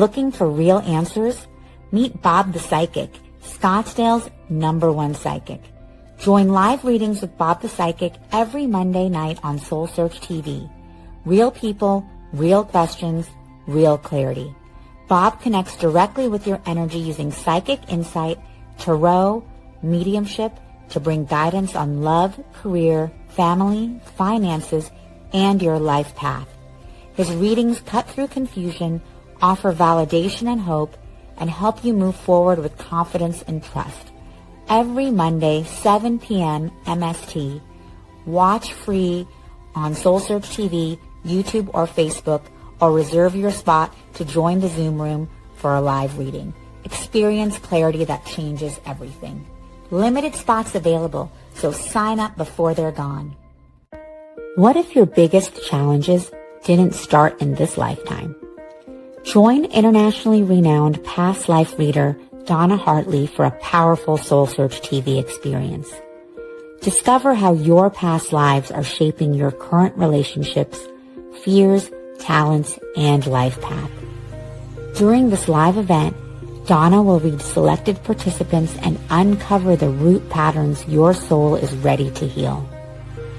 Looking for real answers? Meet Bob the Psychic, Scottsdale's #1 psychic. Join live readings with Bob the Psychic every Monday night on Soul Search TV. Real people, real questions, real clarity. Bob connects directly with your energy using psychic insight, tarot, mediumship to bring guidance on love, career, family, finances, and your life path. His readings cut through confusion, offer validation and hope, and help you move forward with confidence and trust. Every Monday, 7 p.m. MST. Watch free on Soul Search TV, YouTube, or Facebook, or reserve your spot to join the Zoom room for a live reading. Experience clarity that changes everything. Limited spots available, so sign up before they're gone. What if your biggest challenges didn't start in this lifetime? Join internationally renowned past life reader Donna Hartley for a powerful Soul Search TV experience. Discover how your past lives are shaping your current relationships, fears, talents, and life path. During this live event, Donna will read selected participants and uncover the root patterns your soul is ready to heal.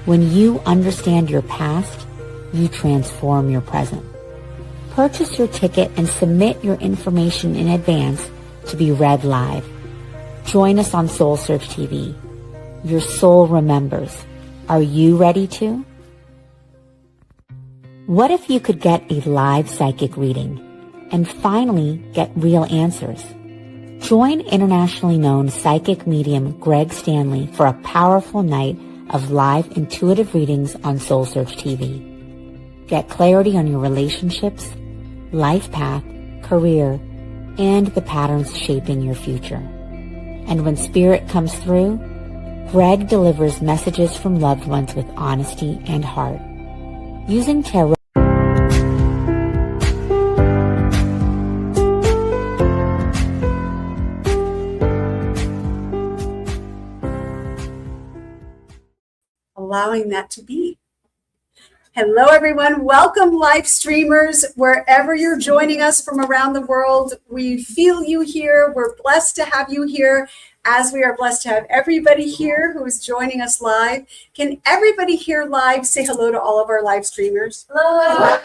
When you understand your past, you transform your present. Purchase your ticket and submit your information in advance to be read live. Join us on Soul Search TV. Your soul remembers. Are you ready to? What if you could get a live psychic reading and finally get real answers? Join internationally known psychic medium Greg Stanley for a powerful night of live intuitive readings on Soul Search TV. Get clarity on your relationships, life path, career, and the patterns shaping your future. And when spirit comes through, Greg delivers messages from loved ones with honesty and heart. Using tarot. Allowing that to be. Hello, everyone. Welcome, live streamers, wherever you're joining us from around the world. We feel you here. We're blessed to have you here, as we are blessed to have everybody here who is joining us live. Can everybody here live say hello to all of our live streamers? Hello.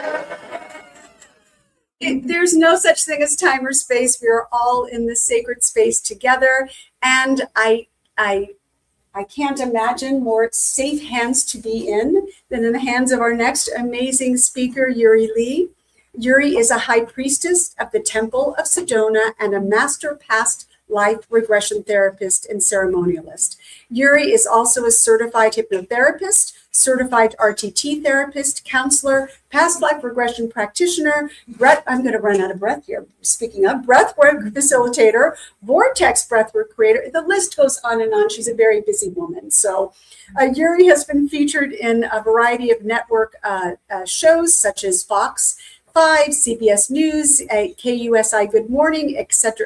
There's no such thing as time or space. We are all in this sacred space together. And I can't imagine more safe hands to be in than in the hands of our next amazing speaker, Uri Lee. Yuri is a high priestess of the Temple of Sedona and a master past life regression therapist and ceremonialist. Yuri is also a certified hypnotherapist, certified RTT therapist, counselor, past life regression practitioner, I'm going to run out of breath here. Speaking of, breathwork facilitator, vortex breathwork creator. The list goes on and on. She's a very busy woman. So Yuri has been featured in a variety of network shows such as Fox 5, CBS News, KUSI Good Morning, etc.,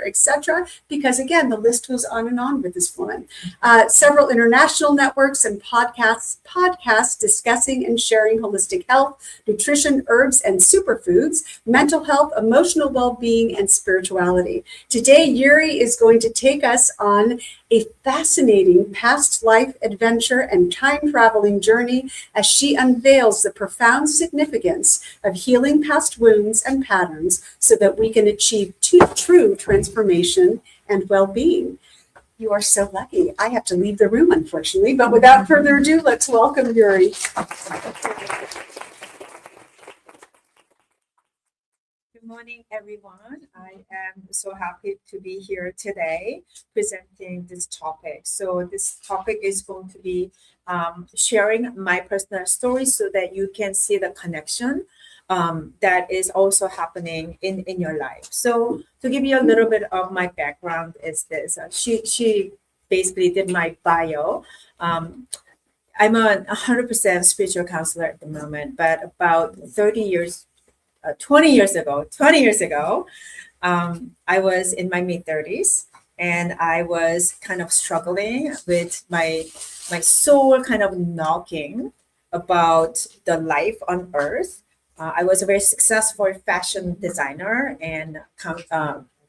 because again, the list goes on and on with this woman. Several international networks and podcasts discussing and sharing holistic health, nutrition, herbs, and superfoods, mental health, emotional well-being, and spirituality. Today, Yuri is going to take us on a fascinating past life adventure and time-traveling journey as she unveils the profound significance of healing past wounds and patterns so that we can achieve true transformation and well-being. You are so lucky. I have to leave the room, unfortunately, but without further ado, let's welcome Yuri. Good morning, everyone. I am so happy to be here today presenting this topic. So this topic is going to be sharing my personal story so that you can see the connection that is also happening in your life. So to give you a little bit of my background is this. She basically did my bio. I'm a 100% spiritual counselor at the moment, but about 20 years ago, I was in my mid-30s and I was kind of struggling with my soul kind of knocking about the life on earth. I was a very successful fashion designer and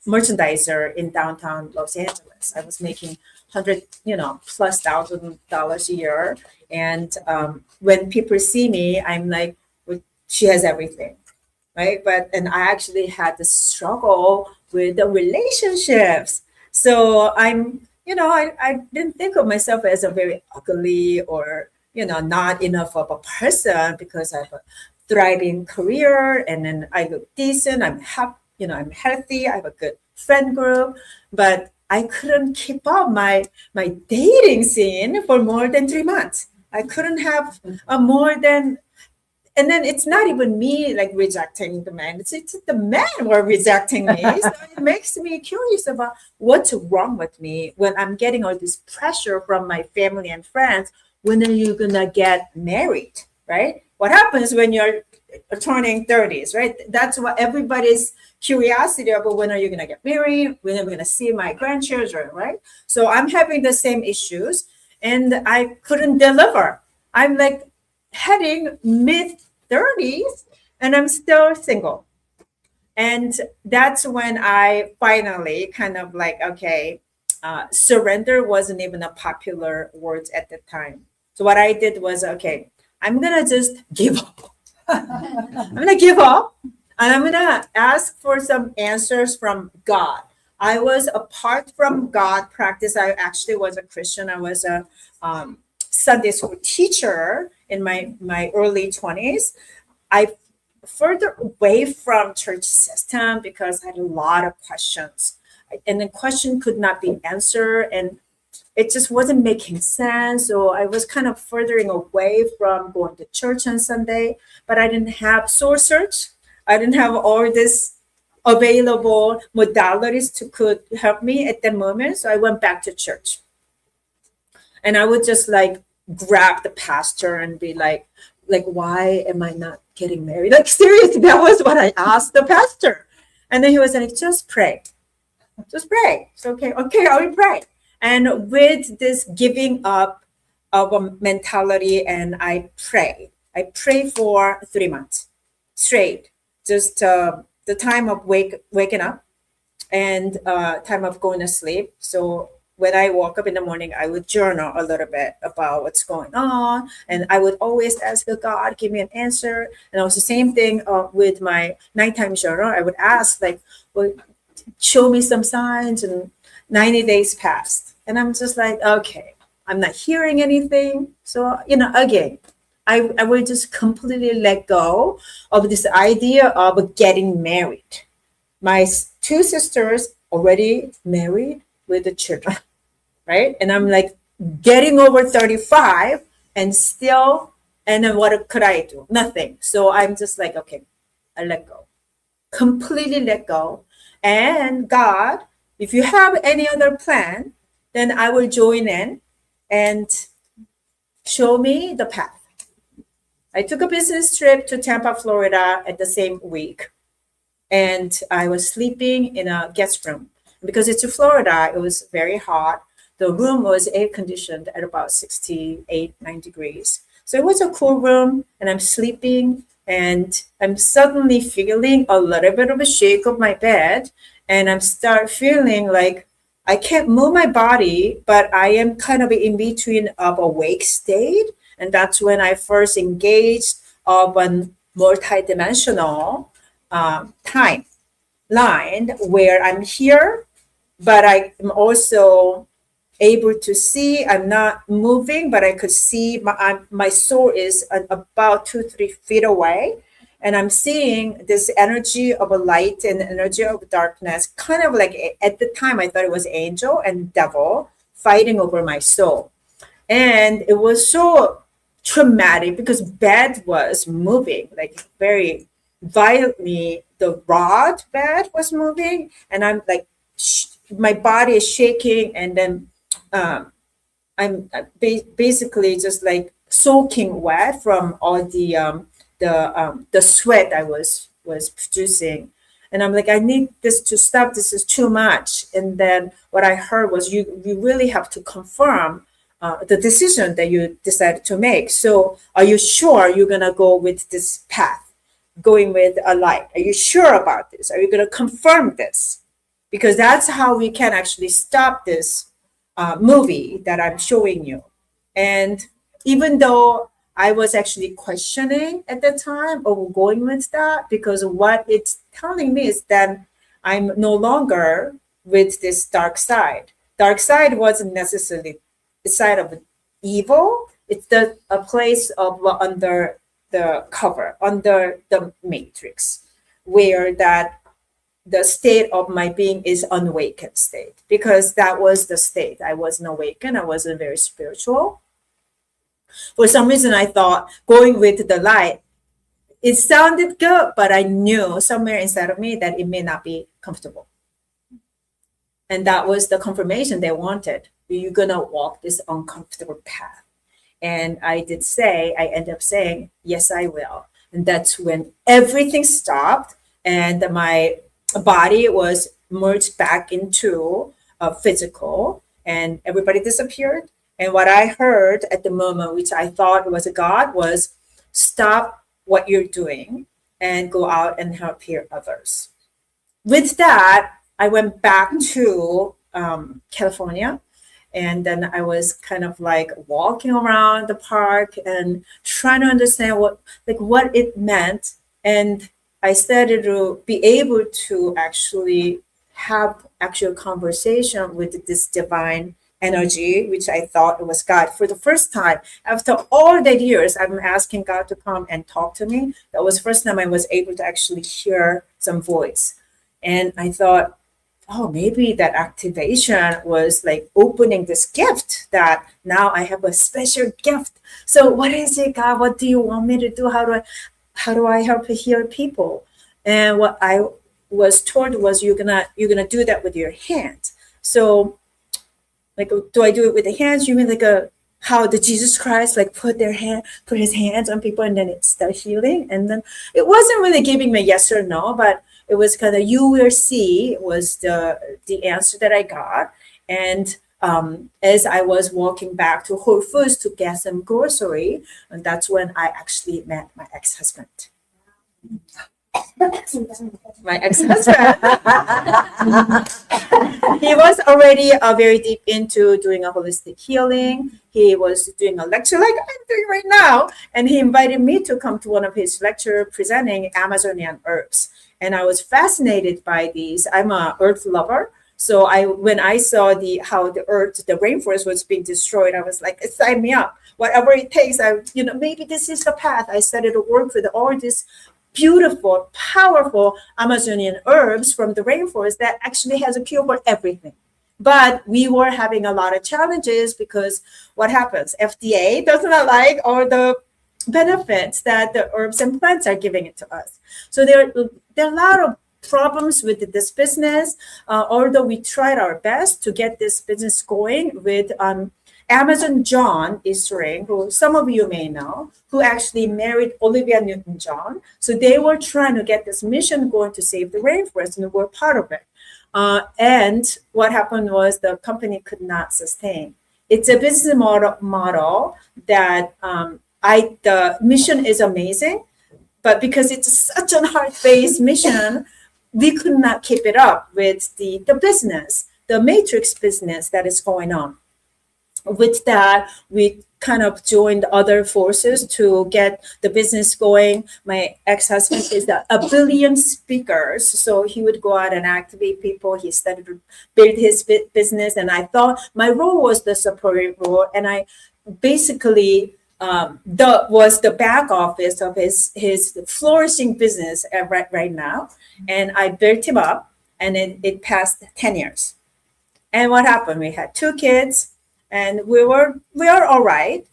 merchandiser in downtown Los Angeles. I was making 100, plus $1,000 a year. And when people see me, I'm like, well, she has everything, right? And I actually had to struggle with the relationships. So I didn't think of myself as a very ugly or, not enough of a person because I have a thriving career and then I look decent. I'm happy, I'm healthy. I have a good friend group, but I couldn't keep up my dating scene for more than 3 months. I couldn't have more than, and then it's not even me like rejecting the man. It's the men were rejecting me. So it makes me curious about what's wrong with me when I'm getting all this pressure from my family and friends. When are you gonna get married, right? What happens when you're turning 30s, right? That's what everybody's curiosity about. When are you gonna get married? When am I gonna see my grandchildren, right? So I'm having the same issues, and I couldn't deliver. I'm like heading mid 30s and I'm still single. And that's when I finally kind of like, okay, surrender wasn't even a popular word at the time. So what I did was, okay, I'm going to just give up. I'm going to give up and I'm going to ask for some answers from God. I was apart from God practice. I actually was a Christian. I was a Sunday school teacher in my early 20s. I further away from church system because I had a lot of questions, and the question could not be answered, and it just wasn't making sense. So I was kind of furthering away from going to church on Sunday, but I didn't have soul search. I didn't have all this available modalities to could help me at that moment. So I went back to church. And I would just like grab the pastor and be like, why am I not getting married? Like, seriously, that was what I asked the pastor. And then he was like, just pray. Just pray. It's okay. Okay, I will pray. And with this giving up of a mentality, and I pray for 3 months straight. Just the time of waking up and time of going to sleep. So when I woke up in the morning, I would journal a little bit about what's going on. And I would always ask God, give me an answer. And it was the same thing with my nighttime journal. I would ask, like, well, show me some signs. And 90 days passed. And I'm just like, okay, I'm not hearing anything. So, again, I will just completely let go of this idea of getting married. My two sisters already married with the children, right? And I'm like getting over 35 and still, and then what could I do? Nothing. So I'm just like, okay, I let go, completely let go. And God, if you have any other plan, then I will join in and show me the path. I took a business trip to Tampa, Florida at the same week. And I was sleeping in a guest room. Because it's Florida, it was very hot. The room was air conditioned at about 68, 9 degrees. So it was a cool room, and I'm sleeping, and I'm suddenly feeling a little bit of a shake of my bed. And I'm start feeling like I can't move my body, but I am kind of in between of awake state. And that's when I first engaged of a multidimensional timeline where I'm here, but I am also able to see. I'm not moving, but I could see my soul is about 2-3 feet away. And I'm seeing this energy of a light and energy of darkness, kind of like at the time I thought it was angel and devil fighting over my soul. And it was so traumatic because bed was moving like very violently. The rod bed was moving, and I'm like, my body is shaking, and then I'm basically just like soaking wet from all the sweat I was producing. And I'm like, I need this to stop. This is too much. And then what I heard was, you really have to confirm the decision that you decided to make. So are you sure you're going to go with this path? going with a light? Are you sure about this? Are you going to confirm this? Because that's how we can actually stop this movie that I'm showing you. And even though I was actually questioning at the time of going with that, because what it's telling me is that I'm no longer with this dark side. Dark side wasn't necessarily the side of evil. It's a place of under the cover, under the matrix, where that the state of my being is unawakened state, because that was the state. I wasn't awakened. I wasn't very spiritual. For some reason, I thought going with the light, it sounded good, but I knew somewhere inside of me that it may not be comfortable. And that was the confirmation they wanted. You're going to walk this uncomfortable path. And I ended up saying, yes, I will. And that's when everything stopped and my body was merged back into physical, and everybody disappeared. And what I heard at the moment, which I thought was a God, was stop what you're doing and go out and help heal others. With that, I went back to California. And then I was kind of like walking around the park and trying to understand what it meant. And I started to be able to actually have actual conversation with this divine energy, which I thought it was God. For the first time, after all the years, I'm asking God to come and talk to me. That was the first time I was able to actually hear some voice. And I thought, oh, maybe that activation was like opening this gift that now I have a special gift. So what is it, God? What do you want me to do? How do I help heal people? And what I was told was you're gonna do that with your hands. So like, do I do it with the hands? You mean like how the Jesus Christ like put his hands on people and then it starts healing? And then it wasn't really giving me a yes or no, but it was kind of you will see was the answer that I got. And as I was walking back to Whole Foods to get some grocery, and that's when I actually met my ex-husband. My ex-husband. He was already very deep into doing a holistic healing. He was doing a lecture like I'm doing right now. And he invited me to come to one of his lectures presenting Amazonian herbs. And I was fascinated by these. I'm an earth lover. So when I saw how the rainforest was being destroyed, I was like, sign me up. Whatever it takes, maybe this is the path. I started to work with all these beautiful, powerful Amazonian herbs from the rainforest that actually has a cure for everything. But we were having a lot of challenges because what happens? FDA does not like all the benefits that the herbs and plants are giving it to us. So there are a lot of problems with this business, although we tried our best to get this business going with Amazon John Israel, who some of you may know, who actually married Olivia Newton-John. So they were trying to get this mission going to save the rainforest, and we're part of it. And what happened was the company could not sustain. It's a business model that the mission is amazing, but because it's such a hard-based mission, we could not keep it up with the business, the matrix business that is going on. With that, we kind of joined other forces to get the business going. My ex-husband is a billion speakers, so he would go out and activate people. He started to build his business, and I thought my role was the supporting role, and I basically was the back office of his flourishing business right now. And I built him up, and it passed 10 years. And what happened? We had 2 kids, and we are all right.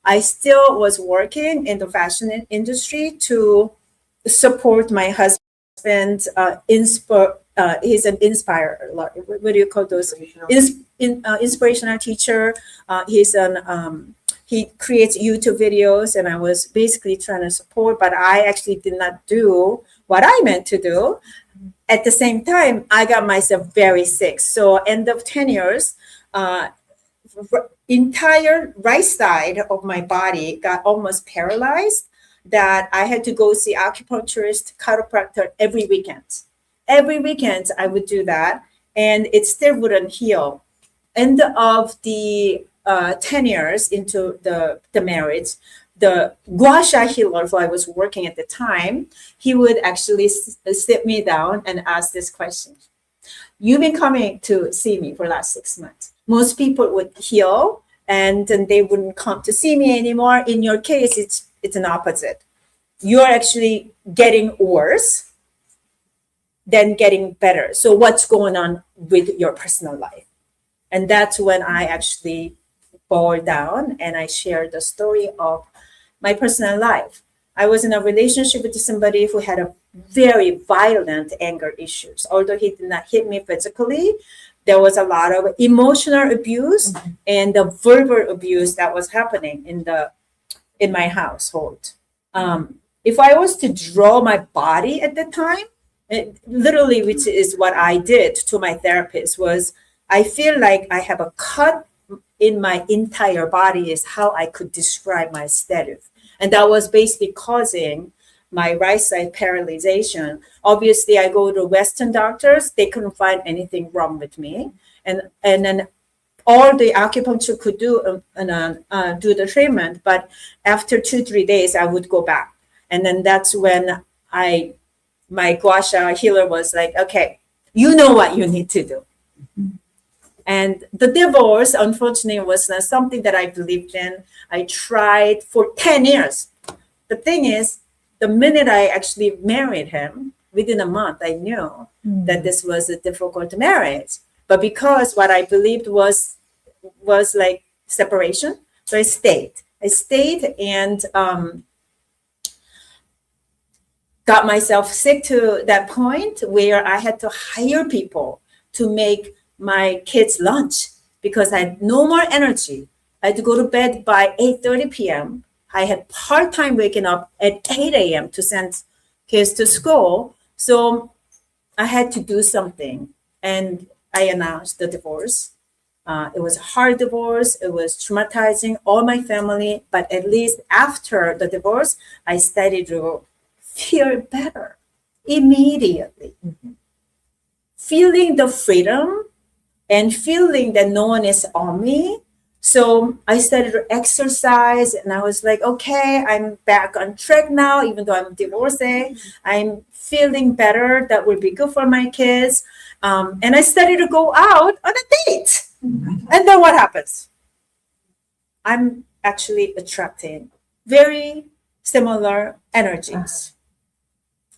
I still was working in the fashion industry to support my husband. He's an inspirer. What do you call those? Inspirational teacher. He creates YouTube videos, and I was basically trying to support, but I actually did not do what I meant to do. At the same time, I got myself very sick. So end of 10 years, entire right side of my body got almost paralyzed. that I had to go see acupuncturist, chiropractor every weekend. Every weekend I would do that, and it still wouldn't heal. End of the 10 years into the marriage, the gua sha healer who I was working at the time, he would actually sit me down and ask this question. You've been coming to see me for the last 6 months. Most people would heal and then they wouldn't come to see me anymore. In your case, it's an opposite. You're actually getting worse than getting better. So what's going on with your personal life? And that's when I actually bowed down and I shared the story of my personal life. I was in a relationship with somebody who had a very violent anger issues. Although he did not hit me physically, there was a lot of emotional abuse and the verbal abuse that was happening in my household. If I was to draw my body at the time, literally, which is what I did to my therapist, was I feel like I have a cut in my entire body is how I could describe my status. And that was basically causing my right side paralyzation. Obviously, I go to Western doctors. They couldn't find anything wrong with me. And then all the acupuncture could do do the treatment. But after 2-3 days, I would go back. And then that's when my gua sha healer was like, okay, you know what you need to do. And the divorce, unfortunately, was not something that I believed in. I tried for 10 years. The thing is, the minute I actually married him, within a month, I knew that this was a difficult marriage. But because what I believed was like separation, so I stayed. And got myself sick to that point where I had to hire people to make my kids' lunch because I had no more energy. I had to go to bed by 8:30 p.m. I had part-time waking up at 8 a.m. to send kids to school. So I had to do something. And I announced the divorce. It was a hard divorce. It was traumatizing all my family. But at least after the divorce, I started to feel better immediately. Feeling the freedom and feeling that no one is on me. So I started to exercise and I was like, okay, I'm back on track now, even though I'm divorcee. I'm feeling better. That will be good for my kids. And I started to go out on a date. And then what happens? I'm actually attracting very similar energies.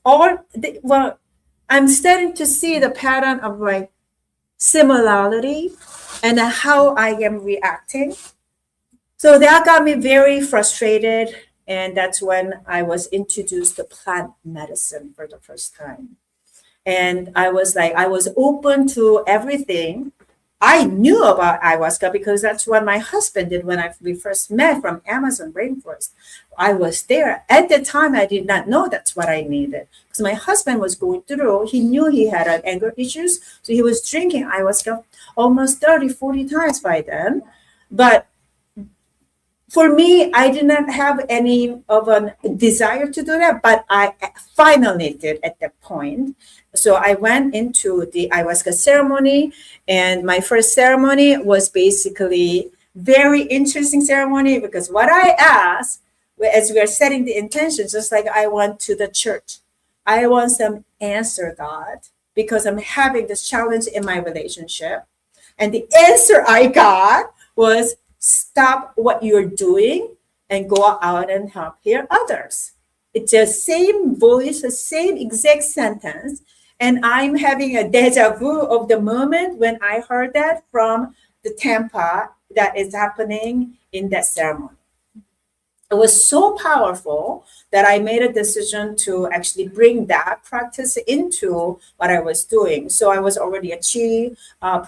I'm starting to see the pattern of like similarity and how I am reacting. So that got me very frustrated. And that's when I was introduced to plant medicine for the first time. And I was open to everything. I knew about ayahuasca because that's what my husband did when we first met from Amazon rainforest. I was there. At the time, I did not know that's what I needed. Because my husband was going through, he knew he had anger issues. So he was drinking ayahuasca almost 30, 40 times by then. But for me, I did not have any of a desire to do that, but I finally did at that point. So I went into the ayahuasca ceremony, and my first ceremony was basically very interesting ceremony because what I asked, as we are setting the intentions, just like I went to the church, I want some answer, God, because I'm having this challenge in my relationship. And the answer I got was, stop what you're doing and go out and help heal others. It's the same voice, the same exact sentence. And I'm having a deja vu of the moment when I heard that from the Tampa that is happening in that ceremony. It was so powerful that I made a decision to actually bring that practice into what I was doing. So I was already a chi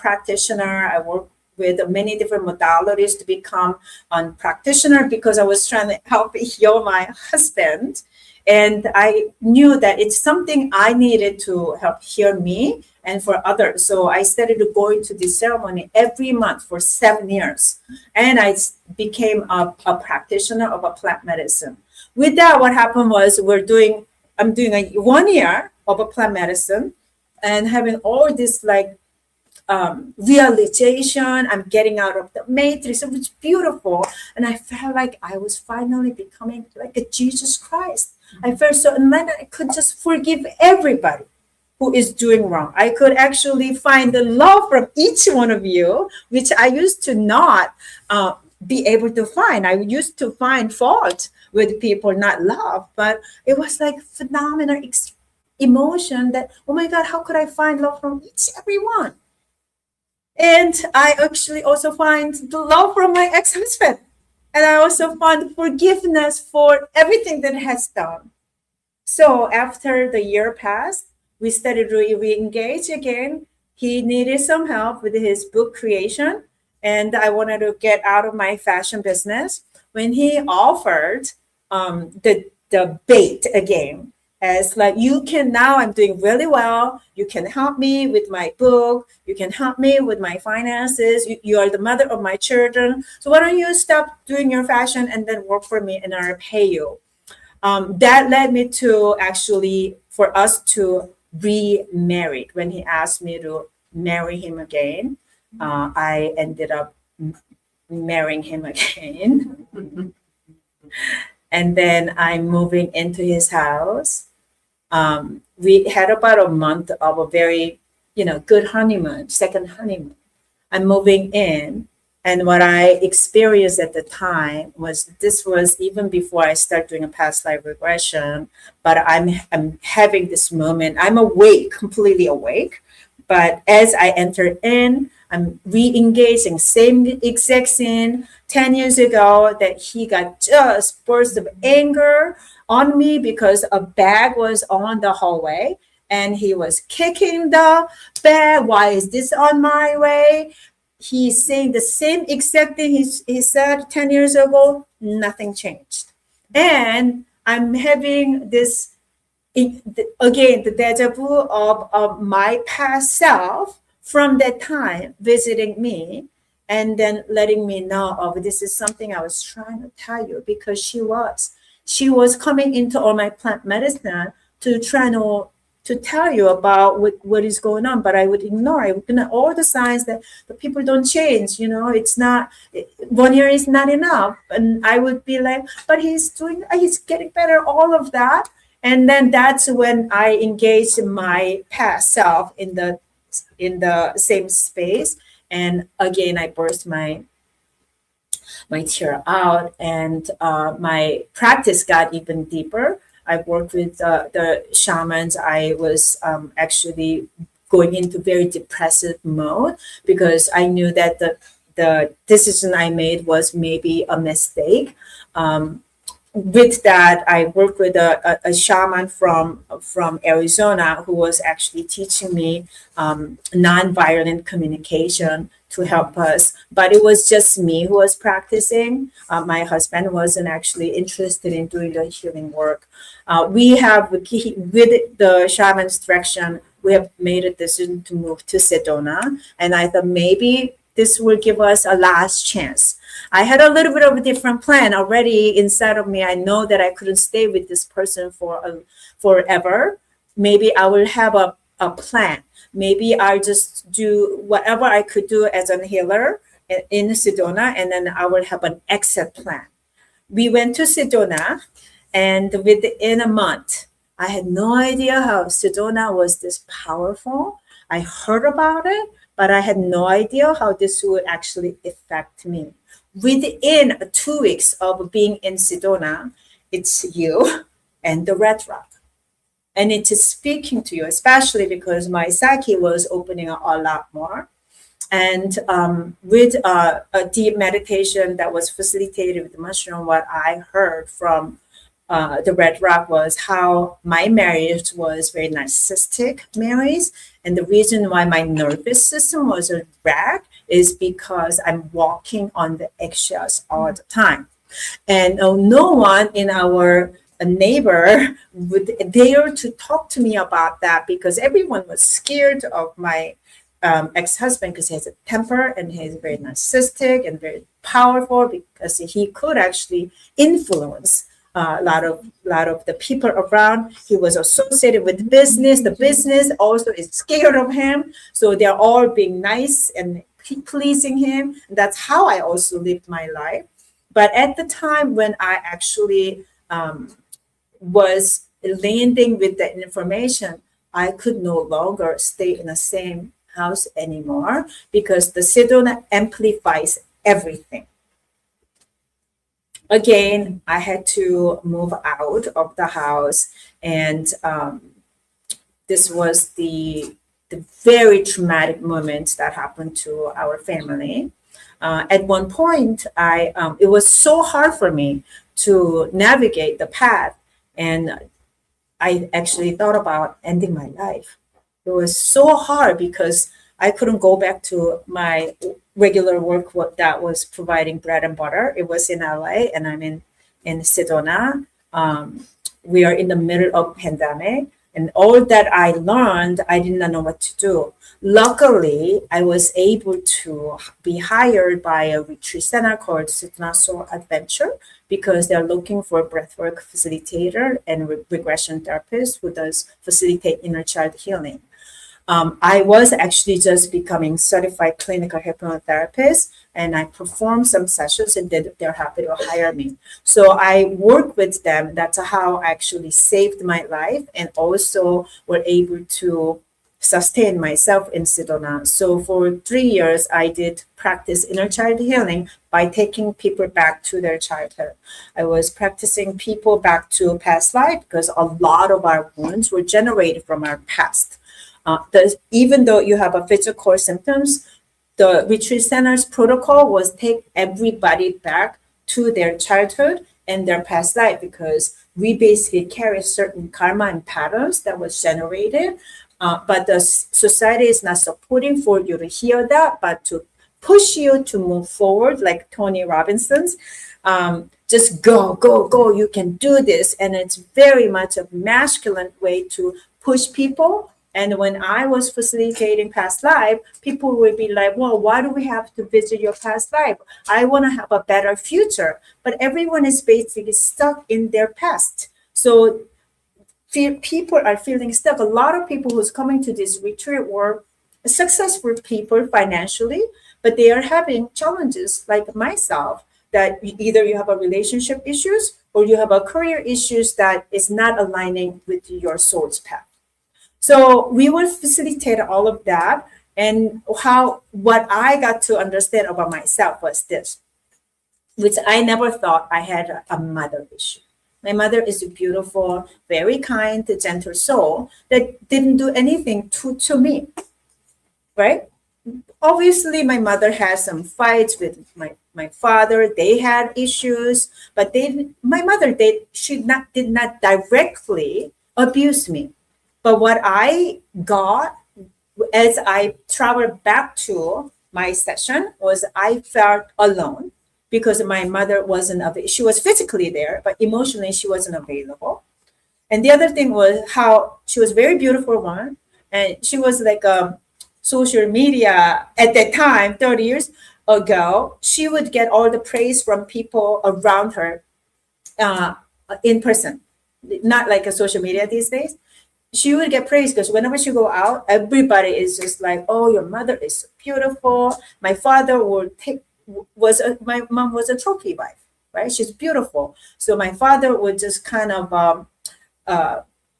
practitioner. I worked with many different modalities to become a practitioner because I was trying to help heal my husband. And I knew that it's something I needed to help heal me and for others. So I started going to this ceremony every month for 7 years. And I became a practitioner of a plant medicine. with that, what happened was I'm doing a 1 year of a plant medicine and having all this like realization. I'm getting out of the matrix. It was beautiful. And I felt like I was finally becoming like a Jesus Christ. I felt so, and then I could just forgive everybody who is doing wrong. I could actually find the love from each one of you, which I used to not be able to find. I used to find fault with people, not love, but it was like phenomenal emotion that, oh my God, how could I find love from each everyone? And I actually also find the love from my ex-husband. And I also find forgiveness for everything that has done. So after the year passed, we started to re-engage again. He needed some help with his book creation, and I wanted to get out of my fashion business. When he offered the bait again, as like, you can now, I'm doing really well. You can help me with my book. You can help me with my finances. You are the mother of my children. So why don't you stop doing your fashion and then work for me and I'll pay you. That led me to actually, for us to remarried. When he asked me to marry him again, I ended up marrying him again. And then I'm moving into his house. We had about a month of a very, good honeymoon, second honeymoon. I'm moving in. And what I experienced at the time was, this was even before I started doing a past life regression, but I'm having this moment. I'm awake, completely awake. But as I enter in, I'm re-engaging, same exact scene 10 years ago, that he got just burst of anger on me because a bag was on the hallway and he was kicking the bag. Why is this on my way? He's saying the same exact thing he said 10 years ago. Nothing changed. And I'm having this, again, the deja vu of my past self from that time visiting me and then letting me know, oh, this is something I was trying to tell you, because she was coming into all my plant medicine to try to tell you about what is going on, but I would ignore. I would ignore all the signs that the people don't change. It's not, 1 year is not enough. And I would be like, but he's getting better, all of that. And then that's when I engaged my past self in the same space. And again, I burst my tear out, and my practice got even deeper. I worked with the shamans. I was actually going into very depressive mode because I knew that the decision I made was maybe a mistake. With that, I worked with a shaman from Arizona who was actually teaching me nonviolent communication to help us. But it was just me who was practicing. My husband wasn't actually interested in doing the healing work. We have, with the shaman's direction, we have made a decision to move to Sedona. And I thought maybe this will give us a last chance. I had a little bit of a different plan already inside of me. I know that I couldn't stay with this person forever. Maybe I will have a plan. Maybe I'll just do whatever I could do as a healer in Sedona, and then I will have an exit plan. We went to Sedona, and within a month, I had no idea how Sedona was this powerful. I heard about it, but I had no idea how this would actually affect me. Within 2 weeks of being in Sedona, it's you and the red rock. And it is speaking to you, especially because my psyche was opening up a lot more. And with a deep meditation that was facilitated with the mushroom, what I heard from the red rock was how my marriage was very narcissistic marriage. And the reason why my nervous system was a wreck is because I'm walking on the eggshells all the time. And no one in our neighbor would dare to talk to me about that, because everyone was scared of my ex-husband, because he has a temper and he's very narcissistic and very powerful, because he could actually influence a lot of the people around. He was associated with business. The business also is scared of him. So they're all being nice and pleasing him. That's how I also lived my life. But at the time when I actually was landing with the information, I could no longer stay in the same house anymore because the Sedona amplifies everything. Again, I had to move out of the house, and this was the very traumatic moment that happened to our family. At one point, it was so hard for me to navigate the path, and I actually thought about ending my life. It was so hard because I couldn't go back to my regular work that was providing bread and butter. It was in LA, and I'm in Sedona. We are in the middle of pandemic, and all that I learned, I did not know what to do. Luckily, I was able to be hired by a retreat center called Sedona Soul Adventure because they're looking for a breathwork facilitator and regression therapist who does facilitate inner child healing. I was actually just becoming certified clinical hypnotherapist, and I performed some sessions, and they're happy to hire me. So I work with them. That's how I actually saved my life, and also were able to sustain myself in Sedona. So for 3 years, I did practice inner child healing by taking people back to their childhood. I was practicing people back to past life because a lot of our wounds were generated from our past. Even though you have a physical symptoms, the retreat center's protocol was take everybody back to their childhood and their past life because we basically carry certain karma and patterns that was generated. But the society is not supporting for you to hear that, but to push you to move forward, like Tony Robinson's. Just go, you can do this. And it's very much a masculine way to push people. And when I was facilitating past life, people would be like, well, why do we have to visit your past life? I want to have a better future. But everyone is basically stuck in their past. So people are feeling stuck. A lot of people who's coming to this retreat were successful people financially, but they are having challenges like myself, that either you have a relationship issues or you have a career issues that is not aligning with your soul's path. So we will facilitate all of that. And what I got to understand about myself was this, which I never thought I had a mother issue. My mother is a beautiful, very kind, gentle soul that didn't do anything to me, right? Obviously, my mother has some fights with my father. They had issues, but my mother did not directly abuse me. But what I got as I traveled back to my session was I felt alone because my mother she was physically there, but emotionally she wasn't available. And the other thing was how she was very beautiful one, and she was like social media at that time, 30 years ago. She would get all the praise from people around her in person, not like a social media these days. She would get praise because whenever she go out, everybody is just like, oh, your mother is so beautiful. My father my mom was a trophy wife, right? She's beautiful. So my father would just kind of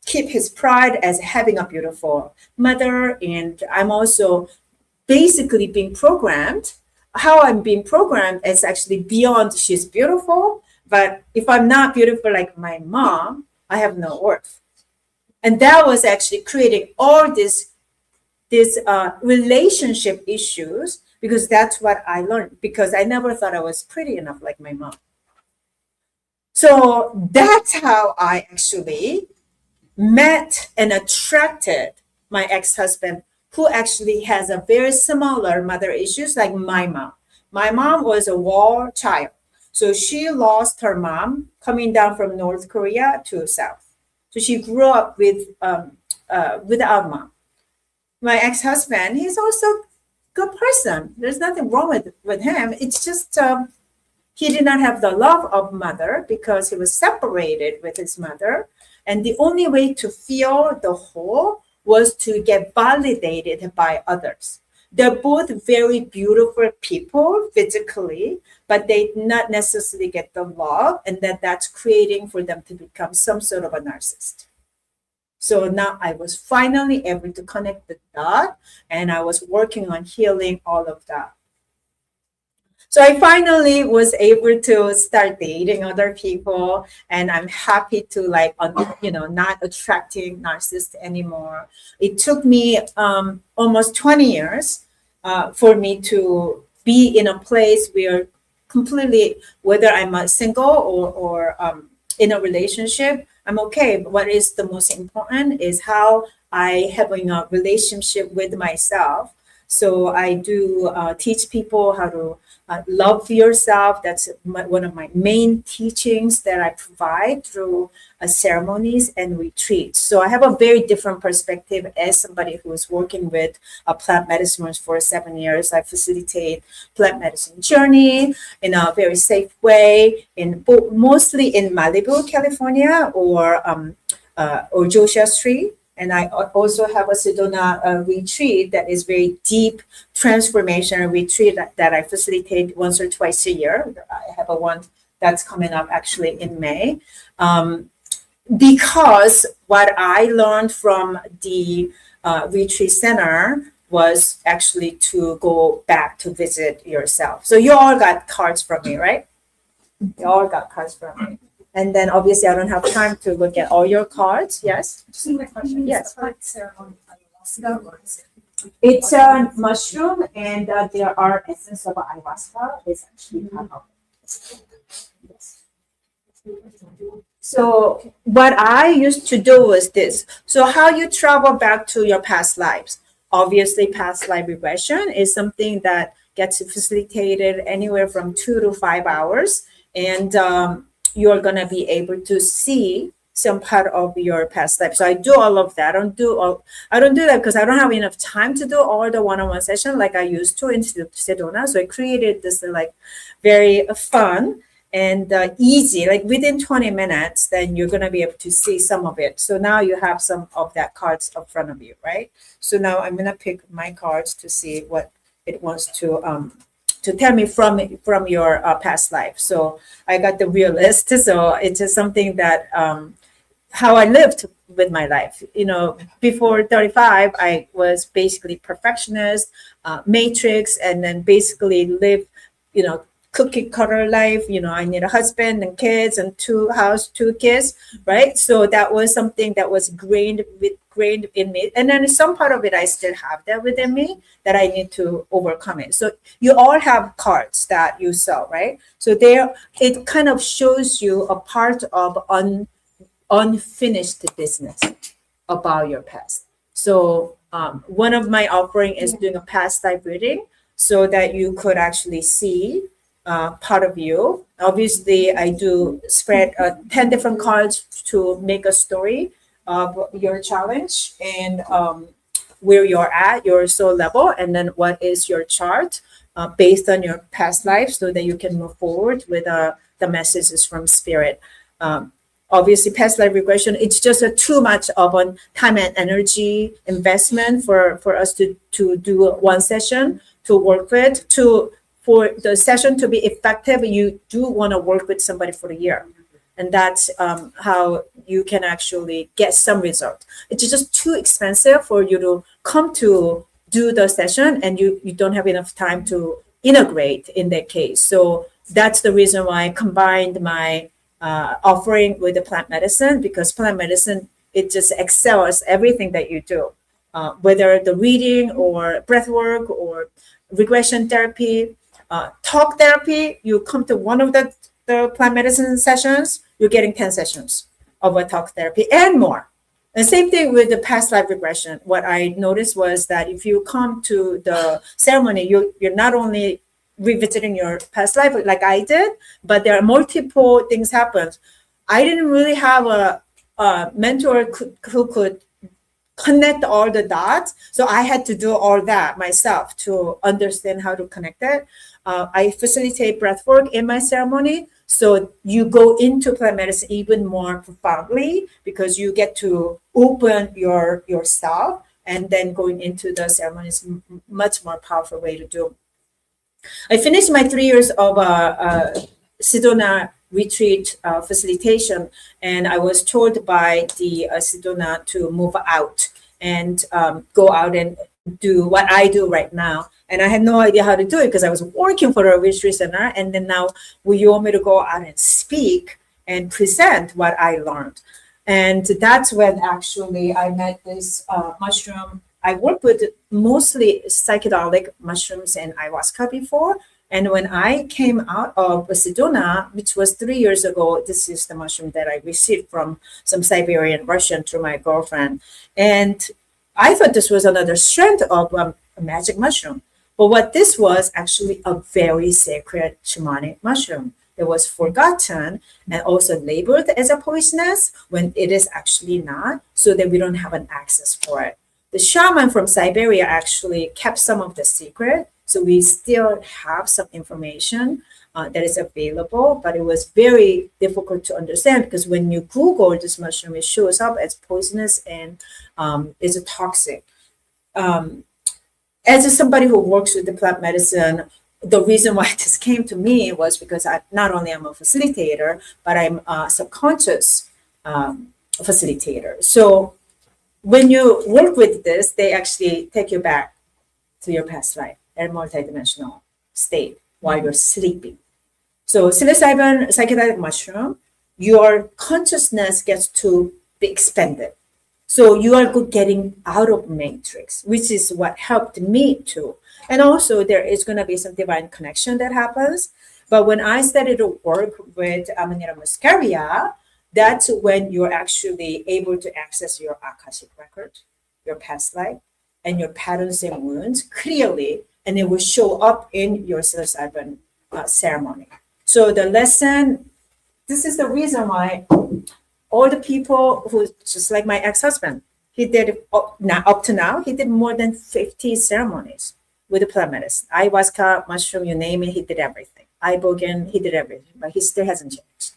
keep his pride as having a beautiful mother. And I'm also basically being programmed. How I'm being programmed is actually beyond she's beautiful. But if I'm not beautiful like my mom, I have no worth. And that was actually creating all this relationship issues, because that's what I learned, because I never thought I was pretty enough like my mom. So that's how I actually met and attracted my ex-husband, who actually has a very similar mother issues like my mom. My mom was a war child. So she lost her mom coming down from North Korea to South. So she grew up without mom. My ex-husband, he's also a good person. There's nothing wrong with him. It's just He did not have the love of mother because he was separated with his mother. And the only way to feel the whole was to get validated by others. They're both very beautiful people physically, but they not necessarily get the love, and that's creating for them to become some sort of a narcissist. So now I was finally able to connect the dot, and I was working on healing all of that. So I finally was able to start dating other people, and I'm happy to not attracting narcissists anymore. It took me almost 20 years for me to be in a place where completely, whether I'm a single or in a relationship, I'm okay. But what is the most important is how I having a relationship with myself. So I do teach people how to love yourself. That's one of my main teachings that I provide through ceremonies and retreats. So I have a very different perspective as somebody who is working with plant medicine for 7 years. I facilitate plant medicine journey in a very safe way, mostly in Malibu, California, or Joshua Tree. And I also have a Sedona retreat that is very deep transformation retreat that I facilitate once or twice a year. I have one that's coming up actually in May. Because what I learned from the retreat center was actually to go back to visit yourself. So you all got cards from me, right? You all got cards from me. And then obviously I don't have time to look at all your cards. Yes? Just a question. Yes. Ayahuasca. It's a mushroom, and there are essence of ayahuasca. It's actually part of it. Yes. So what I used to do was this. So how you travel back to your past lives. Obviously, past life regression is something that gets facilitated anywhere from 2 to 5 hours. And you're going to be able to see some part of your past life. So I do all of that. I don't do that because I don't have enough time to do all the one-on-one session like I used to in Sedona. So I created this very fun and easy, like within 20 minutes, then you're going to be able to see some of it. So now you have some of that cards in front of you, right? So now I'm going to pick my cards to see what it wants to tell me from your past life. So I got the realist. So it's just something that how I lived with my life. Before 35, I was basically perfectionist, matrix, and then basically live, cookie cutter life. I need a husband and kids and 2 kids, right? So that was something that was grained in me. And then some part of it, I still have that within me that I need to overcome it. So you all have cards that you saw, right? So it kind of shows you a part of unfinished business about your past. So one of my offering is doing a past life reading so that you could actually see part of you. Obviously, I do spread 10 different cards to make a story of your challenge and where you're at, your soul level, and then what is your chart based on your past life so that you can move forward with the messages from spirit. Obviously, past life regression, it's just too much of a time and energy investment for us to do one session to work with. For the session to be effective, you do want to work with somebody for a year. And that's how you can actually get some result. It's just too expensive for you to come to do the session and you don't have enough time to integrate in that case. So that's the reason why I combined my offering with the plant medicine, because plant medicine, it just excels everything that you do, whether the reading or breath work or regression therapy, talk therapy. You come to one of the plant medicine sessions, you're getting 10 sessions of a talk therapy and more. And same thing with the past life regression. What I noticed was that if you come to the ceremony, you're not only revisiting your past life like I did, but there are multiple things happen. I didn't really have a mentor who could connect all the dots. So I had to do all that myself to understand how to connect it. I facilitate breath work in my ceremony. So you go into plant medicine even more profoundly because you get to open yourself, and then going into the ceremony is much more powerful way to do. I finished my 3 years of Sedona retreat facilitation, and I was told by the Sedona to move out and go out and do what I do right now. And I had no idea how to do it because I was working for a retreat center. And then now, will you want me to go out and speak and present what I learned? And that's when actually I met this mushroom. I worked with mostly psychedelic mushrooms and ayahuasca before. And when I came out of Sedona, which was 3 years ago, this is the mushroom that I received from some Siberian Russian through my girlfriend. And I thought this was another strand of a magic mushroom. But what this was actually a very sacred shamanic mushroom. It was forgotten and also labeled as a poisonous when it is actually not, so that we don't have an access for it. The shaman from Siberia actually kept some of the secret, so we still have some information that is available, but it was very difficult to understand because when you Google this mushroom, it shows up as poisonous and is toxic. As somebody who works with the plant medicine, the reason why this came to me was because I not only am a facilitator, but I'm a subconscious facilitator. So when you work with this, they actually take you back to your past life and multidimensional state while you're sleeping. So psilocybin psychedelic mushroom, your consciousness gets to be expanded. So you are getting out of matrix, which is what helped me too. And also there is going to be some divine connection that happens. But when I started to work with Amanita muscaria, that's when you're actually able to access your Akashic record, your past life, and your patterns and wounds clearly, and it will show up in your psilocybin ceremony. So the lesson, this is the reason why all the people who, just like my ex-husband, he did up to now, he did more than 50 ceremonies with the plant medicine. Ayahuasca, mushroom, you name it, he did everything. Ibogaine, he did everything, but he still hasn't changed.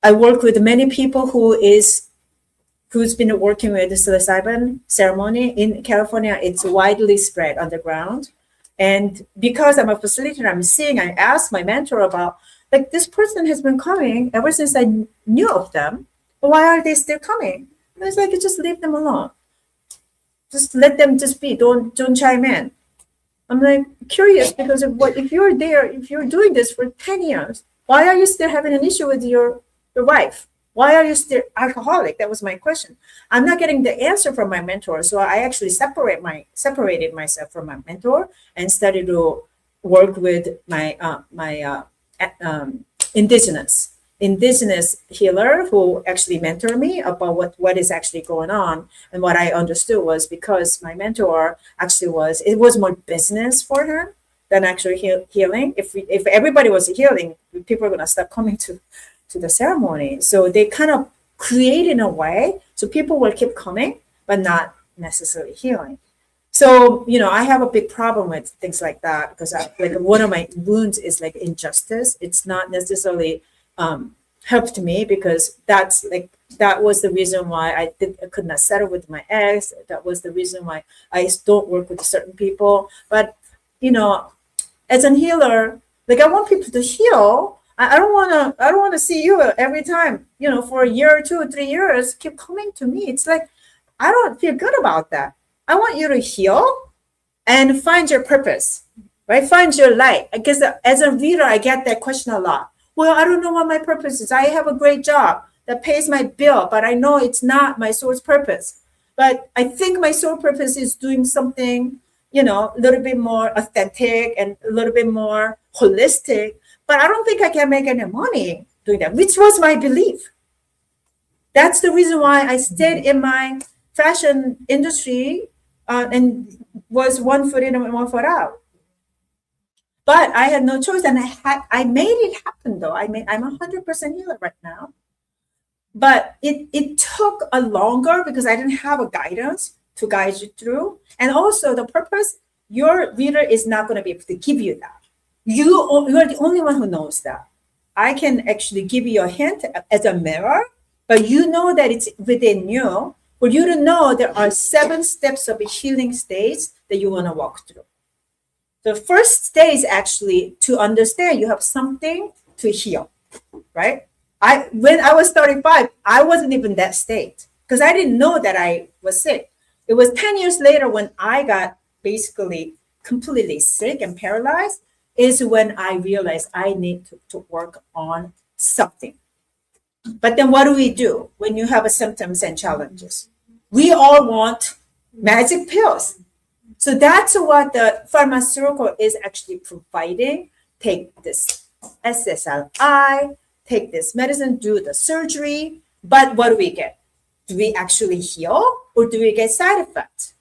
I work with many people who's been working with the psilocybin ceremony in California. It's widely spread underground. And because I'm a facilitator, I asked my mentor about, like, this person has been coming ever since I knew of them. Why are they still coming? And it's like, just leave them alone. Just let them just be. Don't chime in. I'm like curious because of what, if you're there, if you're doing this for 10 years, why are you still having an issue with your wife? Why are you still alcoholic? That was my question. I'm not getting the answer from my mentor. So I actually separated myself from my mentor and started to work with my indigenous healer who actually mentored me about what is actually going on. And what I understood was because my mentor actually it was more business for her than actually healing. If everybody was healing, people are going to stop coming to the ceremony. So they kind of create in a way so people will keep coming, but not necessarily healing. So, I have a big problem with things like that because one of my wounds is like injustice. It's not necessarily helped me because that was the reason why I could not settle with my ex. That was the reason why I don't work with certain people. But, as a healer, I want people to heal. I don't want to see you every time, for a year or 2 or 3 years, keep coming to me. It's like, I don't feel good about that. I want you to heal and find your purpose, right? Find your light. I guess as a reader, I get that question a lot. Well, I don't know what my purpose is. I have a great job that pays my bill, but I know it's not my soul's purpose. But I think my soul purpose is doing something, a little bit more authentic and a little bit more holistic. But I don't think I can make any money doing that, which was my belief. That's the reason why I stayed in my fashion industry and was one foot in and one foot out. But I had no choice, and I made it happen though. I'm 100% healer right now. But it took a longer because I didn't have a guidance to guide you through. And also the purpose, your reader is not going to be able to give you that. You're the only one who knows that. I can actually give you a hint as a mirror, but you know that it's within you. For you to know there are 7 steps of a healing stage that you want to walk through. The first stage actually to understand you have something to heal, right? When I was 35, I wasn't even that state because I didn't know that I was sick. It was 10 years later when I got basically completely sick and paralyzed is when I realized I need to work on something. But then what do we do when you have a symptoms and challenges? We all want magic pills. So that's what the pharmaceutical is actually providing. Take this SSRI, take this medicine, do the surgery. But what do we get? Do we actually heal or do we get side effects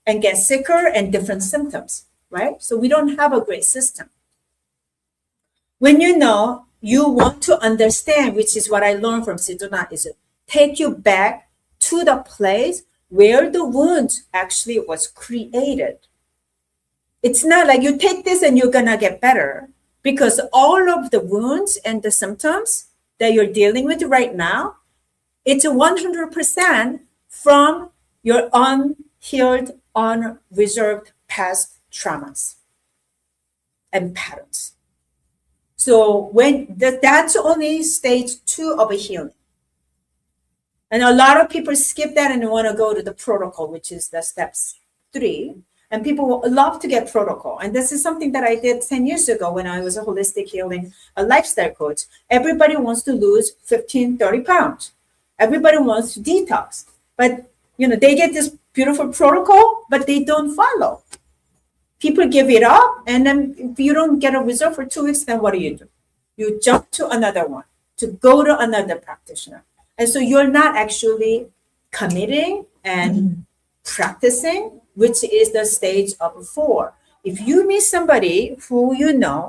and get sicker and different symptoms, right? So we don't have a great system. When you know, you want to understand, which is what I learned from Sedona, is take you back to the place where the wound actually was created. It's not like you take this and you're gonna get better, because all of the wounds and the symptoms that you're dealing with right now, it's 100% from your unhealed, unresolved past traumas and patterns. So when that's only stage 2 of a healing. And a lot of people skip that and want to go to the protocol, which is the steps 3. And people love to get protocol. And this is something that I did 10 years ago when I was a holistic healing, a lifestyle coach. Everybody wants to lose 15, 30 pounds. Everybody wants to detox. But, they get this beautiful protocol, but they don't follow. People give it up. And then if you don't get a result for 2 weeks, then what do? You jump to another one, to go to another practitioner. And so you're not actually committing and practicing, which is the stage of 4. If you meet somebody who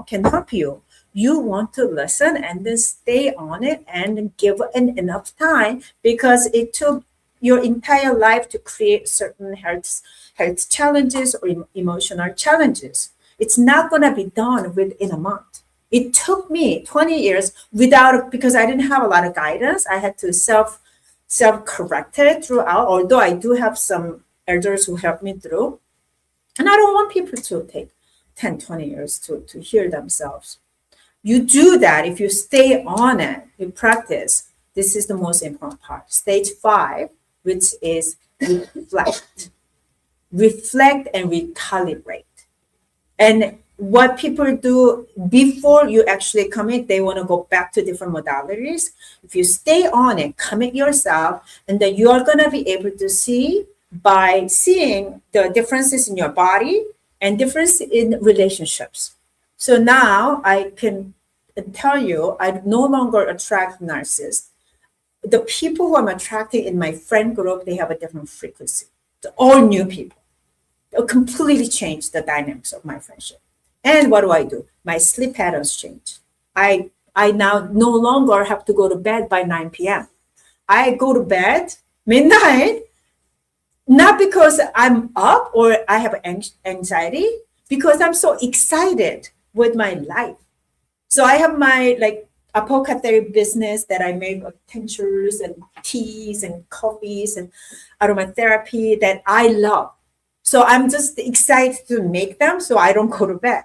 can help you, you want to listen and then stay on it and give it enough time, because it took your entire life to create certain health challenges or emotional challenges. It's not going to be done within a month. It took me 20 years because I didn't have a lot of guidance. I had to self-correct it throughout, although I do have some elders who helped me through. And I don't want people to take 10, 20 years to heal themselves. You do that if you stay on it, you practice. This is the most important part. Stage 5, which is reflect. Reflect and recalibrate. And what people do before you actually commit, they want to go back to different modalities. If you stay on it, commit yourself, and then you are going to be able to see by seeing the differences in your body and difference in relationships. So now I can tell you, I no longer attract narcissists. The people who I'm attracting in my friend group, they have a different frequency. They're all new people. They'll completely change the dynamics of my friendship. And what do? My sleep patterns change. I now no longer have to go to bed by 9 p.m. I go to bed midnight, not because I'm up or I have anxiety, because I'm so excited with my life. So I have my apothecary business that I make tinctures and teas and coffees and aromatherapy that I love. So I'm just excited to make them so I don't go to bed.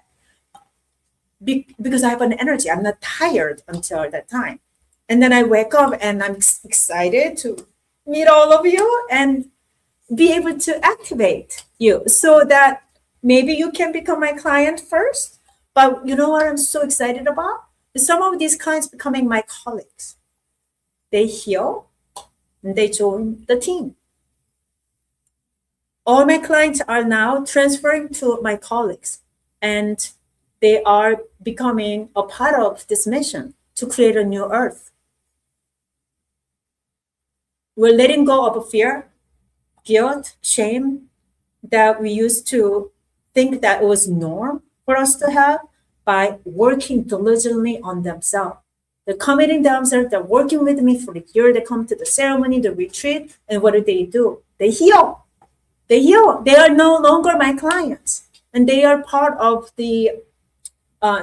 Because I have an energy. I'm not tired until that time. And then I wake up and I'm excited to meet all of you and be able to activate you so that maybe you can become my client first. But you know what I'm so excited about? Some of these clients becoming my colleagues. They heal and they join the team. All my clients are now transferring to my colleagues, and they are becoming a part of this mission to create a new earth. We're letting go of fear, guilt, shame that we used to think that it was norm for us to have by working diligently on themselves. They're committing themselves, they're working with me for a year, they come to the ceremony, the retreat, and what do? They heal. They heal. They are no longer my clients. And they are part of the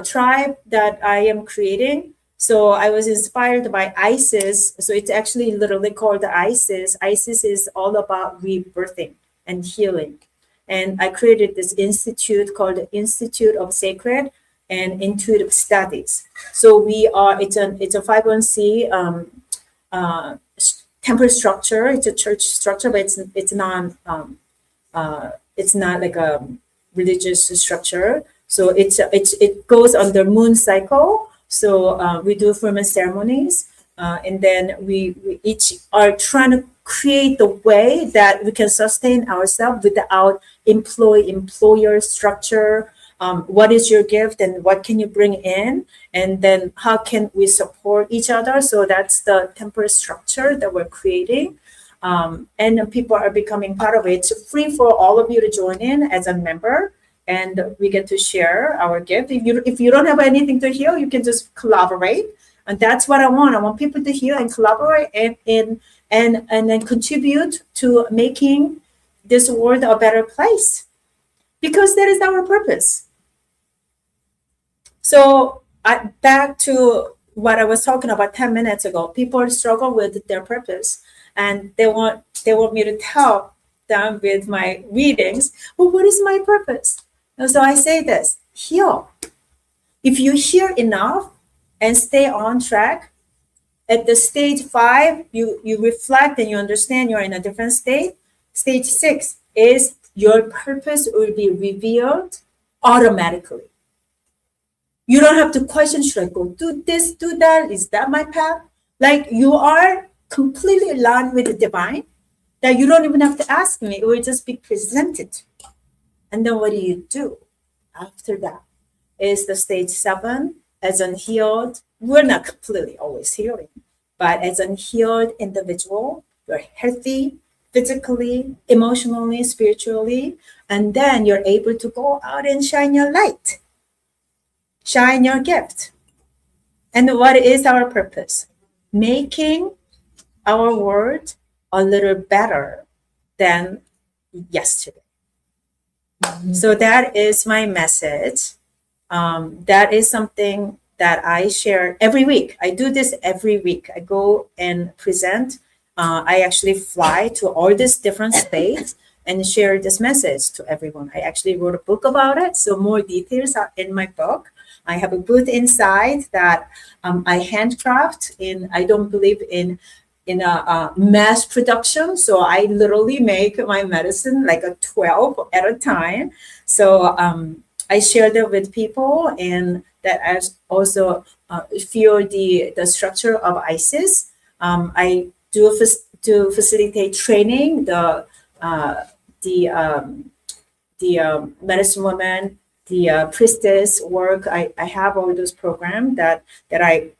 tribe that I am creating. So I was inspired by Isis. So it's actually literally called Isis. Isis is all about rebirthing and healing. And I created this institute called the Institute of Sacred and Intuitive Studies. So it's a 501c temple structure. It's a church structure, but it's not like a religious structure. So it goes under moon cycle. So we do ferment ceremonies, and then we each are trying to create the way that we can sustain ourselves without employer structure. What is your gift and what can you bring in? And then how can we support each other? So that's the temple structure that we're creating. And people are becoming part of it. It's free for all of you to join in as a member. And we get to share our gift. If you don't have anything to heal, you can just collaborate. And that's what I want. I want people to heal and collaborate and then contribute to making this world a better place. Because that is our purpose. So back to what I was talking about 10 minutes ago. People struggle with their purpose, and they want me to tell them with my readings, well, what is my purpose? And so I say this: heal. If you heal enough and stay on track, at the stage 5, you reflect and you understand you're in a different state. Stage 6 is your purpose will be revealed automatically. You don't have to question, should I go do this, do that? Is that my path? Like, you are completely aligned with the divine that you don't even have to ask me. It will just be presented. And then what do you do after that? Is the stage 7 as unhealed. We're not completely always healing, but as unhealed individual, you're healthy physically, emotionally, spiritually, and then you're able to go out and shine your light, shine your gift. And what is our purpose? Making our world a little better than yesterday. So that is my message. That is something that I share every week. I do this every week. I go and present. I actually fly to all these different states and share this message to everyone. I actually wrote a book about it, so more details are in my book. I have a booth inside that I handcraft. I don't believe in a mass production, so I literally make my medicine like a 12 at a time. So I share that with people, and that I also feel the structure of ISIS. I do facilitate training, the medicine woman, the priestess work. I have all those programs that I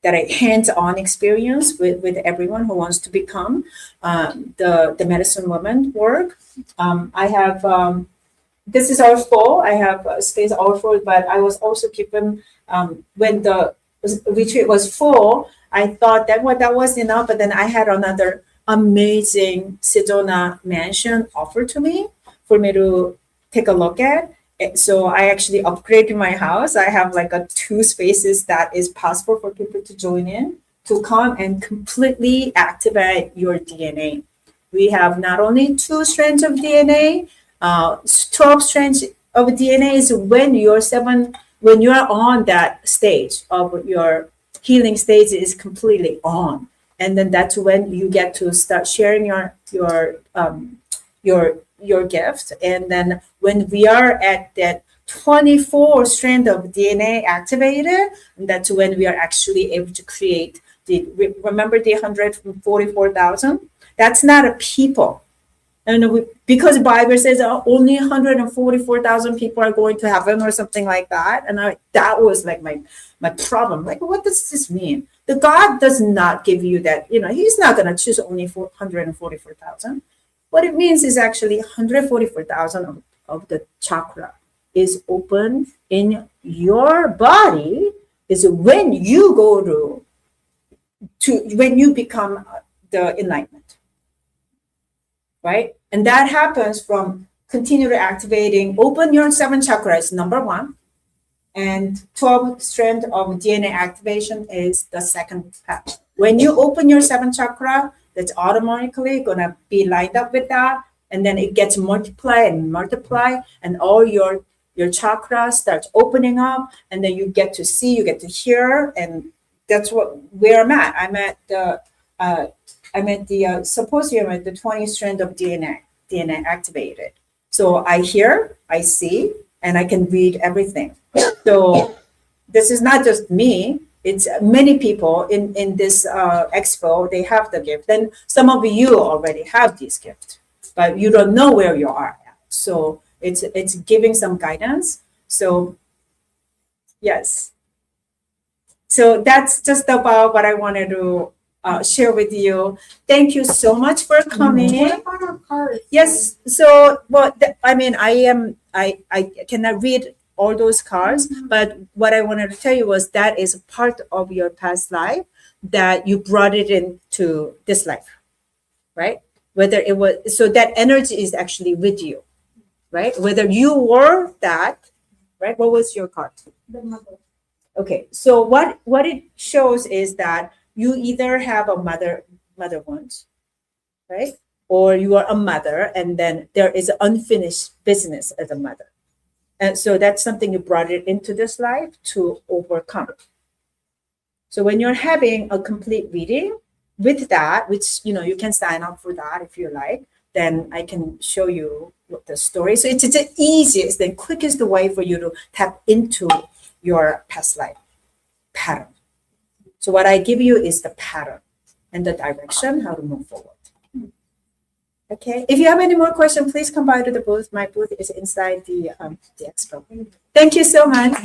hands-on experience with everyone who wants to become the medicine woman work. I have this is all full. I have space all full, but I was also given when the retreat was full, I thought that was enough, but then I had another amazing Sedona mansion offered to me for me to take a look at. So I actually upgraded my house. I have like 2 spaces that is possible for people to join in, to come and completely activate your DNA. We have not only 2 strands of DNA, 12 strands of DNA is when you're on that stage of your healing stage is completely on. And then that's when you get to start sharing your gift. And then when we are at that 24 strand of DNA activated, that's when we are actually able to create remember the 144,000? That's not a people. And because the Bible says only 144,000 people are going to heaven or something like that. And that was like my problem. Like, what does this mean? The God does not give you that, he's not going to choose only 144,000. What it means is actually 144,000 of the chakra is open in your body is when you go when you become the enlightenment, right? And that happens from continually activating, open your 7 chakras, number 1. And 12 strand of DNA activation is the second path. When you open your seventh chakra, that's automatically gonna be lined up with that, and then it gets multiply, and all your chakras starts opening up, and then you get to see, you get to hear, and that's where I'm at. I'm at the symposium at the 20 strand of DNA activated. So I hear, I see, and I can read everything. So this is not just me, it's many people in this expo, they have the gift. And some of you already have this gift, but you don't know where you are at. So it's giving some guidance. So yes. So that's just about what I wanted to share with you. Thank you so much for coming. What about our cards? Yes. So, well, I cannot read all those cards, but what I wanted to tell you was that is part of your past life that you brought it into this life, right? Whether it was, so that energy is actually with you, right? Whether you were that, right? What was your card? The mother. Okay. So what it shows is that you either have a mother wound, right? Or you are a mother, and then there is unfinished business as a mother. And so that's something you brought it into this life to overcome. So when you're having a complete reading with that, which, you can sign up for that if you like, then I can show you what the story. So it's the easiest and quickest way for you to tap into your past life pattern. So what I give you is the pattern and the direction, how to move forward. Okay. If you have any more questions, please come by to the booth. My booth is inside the expo. Thank you so much.